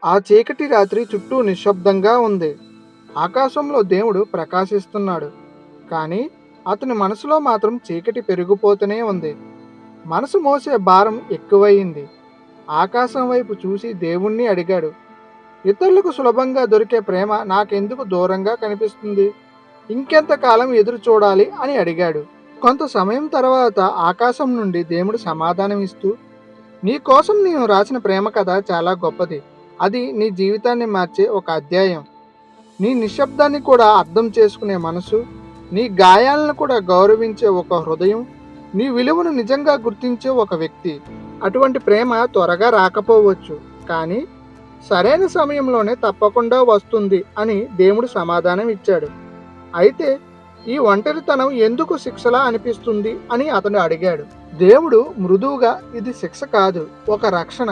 ఆ చీకటి రాత్రి చుట్టూ నిశ్శబ్దంగా ఉంది. ఆకాశంలో దేవుడు ప్రకాశిస్తున్నాడు. కానీ అతని మనసులో మాత్రం చీకటి పెరిగిపోతూనే ఉంది. మనసు మోసే భారం ఎక్కువయింది. ఆకాశం వైపు చూసి దేవుణ్ణి అడిగాడు. ఇతరులకు సులభంగా దొరికే ప్రేమ నాకెందుకు దూరంగా కనిపిస్తుంది? ఇంకెంతకాలం ఎదురు చూడాలి అని అడిగాడు. కొంత సమయం తర్వాత ఆకాశం నుండి దేవుడు సమాధానం ఇస్తూ, నీ కోసం నేను రాసిన ప్రేమ కథ చాలా గొప్పది. అది నీ జీవితాన్ని మార్చే ఒక అధ్యాయం. నీ నిశ్శబ్దాన్ని కూడా అర్థం చేసుకునే మనసు, నీ గాయాలను కూడా గౌరవించే ఒక హృదయం, నీ విలువను నిజంగా గుర్తించే ఒక వ్యక్తి. అటువంటి ప్రేమ త్వరగా రాకపోవచ్చు, కానీ సరైన సమయంలోనే తప్పకుండా వస్తుంది అని దేవుడు సమాధానం ఇచ్చాడు. అయితే ఈ ఒంటరితనం ఎందుకు శిక్షలా అనిపిస్తుంది అని అతను అడిగాడు. దేవుడు మృదువుగా, ఇది శిక్ష కాదు, ఒక రక్షణ.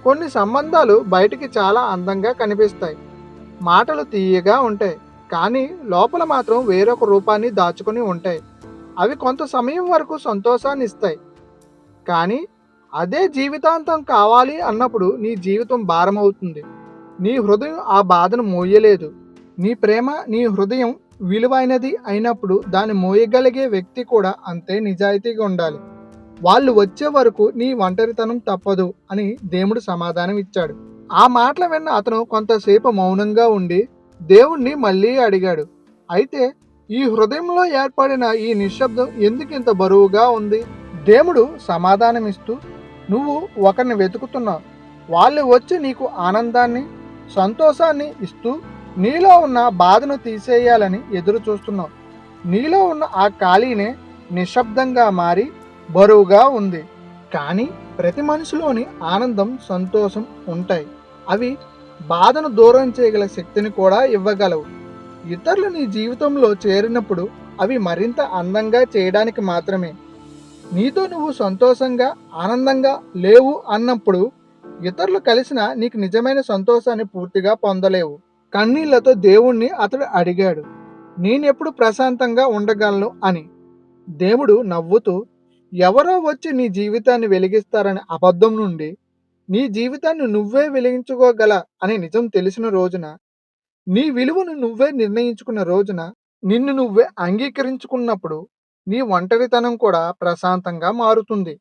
కొన్ని సంబంధాలు బయటికి చాలా అందంగా కనిపిస్తాయి, మాటలు తీయగా ఉంటాయి, కానీ లోపల మాత్రం వేరొక రూపాన్ని దాచుకొని ఉంటాయి. అవి కొంత సమయం వరకు సంతోషాన్ని ఇస్తాయి, కానీ అదే జీవితాంతం కావాలి అన్నప్పుడు నీ జీవితం భారమవుతుంది. నీ హృదయం ఆ బాధను మోయలేదు. నీ ప్రేమ, నీ హృదయం విలువైనది అయినప్పుడు దాన్ని మోయగలిగే వ్యక్తి కూడా అంతే నిజాయితీగా ఉండాలి. వాళ్ళు వచ్చే వరకు నీ ఒంటరితనం తప్పదు అని దేవుడు సమాధానం ఇచ్చాడు. ఆ మాటలు విన్న అతను కొంతసేపు మౌనంగా ఉండి దేవుణ్ణి మళ్ళీ అడిగాడు. అయితే ఈ హృదయంలో ఏర్పడిన ఈ నిశ్శబ్దం ఎందుకు ఇంత బరువుగా ఉంది? దేవుడు సమాధానమిస్తూ, నువ్వు ఒకరిని వెతుకుతున్నావు. వాళ్ళు వచ్చి నీకు ఆనందాన్ని, సంతోషాన్ని ఇస్తూ నీలో ఉన్న బాధను తీసేయాలని ఎదురు చూస్తున్నావు. నీలో ఉన్న ఆ ఖాళీనే నిశ్శబ్దంగా మారి బరువుగా ఉంది. కానీ ప్రతి మనిషిలోని ఆనందం, సంతోషం ఉంటాయి. అవి బాధను దూరం చేయగల శక్తిని కూడా ఇవ్వగలవు. ఇతరులు నీ జీవితంలో చేరినప్పుడు అవి మరింత అందంగా చేయడానికి మాత్రమే. నీతో నువ్వు సంతోషంగా, ఆనందంగా లేవు అన్నప్పుడు ఇతరులు కలిసినా నీకు నిజమైన సంతోషాన్ని పూర్తిగా పొందలేవు. కన్నీళ్లతో దేవుణ్ణి అతడు అడిగాడు, నేనెప్పుడు ప్రశాంతంగా ఉండగలను అని. దేవుడు నవ్వుతూ, ఎవరో వచ్చి నీ జీవితాన్ని వెలిగిస్తారనే అబద్ధం నుండి నీ జీవితాన్ని నువ్వే వెలిగించుకోగల అనే నిజం తెలిసిన రోజున, నీ విలువను నువ్వే నిర్ణయించుకున్న రోజున, నిన్ను నువ్వే అంగీకరించుకున్నప్పుడు నీ ఒంటరితనం కూడా ప్రశాంతంగా మారుతుంది.